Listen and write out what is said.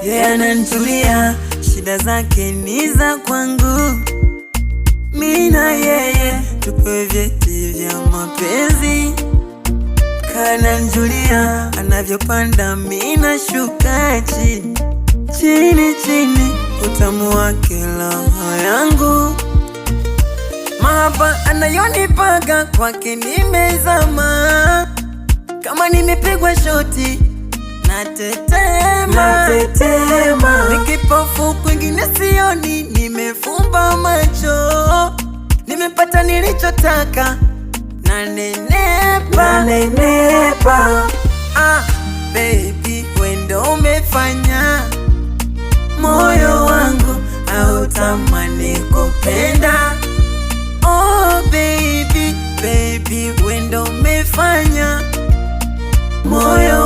yeye ananitulia, shida zake ni za kwangu. Mimi na yeye tupewe vyeti vya mapenzi. Kananitulia, anavyopanda mimi nashuka chini. Chini chini, utamu wake roho yangu. Mahaba anayonipaga kwake nimezama. Kama nimepigwa shoti natetema. Nikipofu kwingine sioni, nimefumba macho. Nimepata nilichotaka, nanenepa. Baby, wendo umefanya moyo wangu hautamani kupenda. Oh baby, wendo umefanya moyo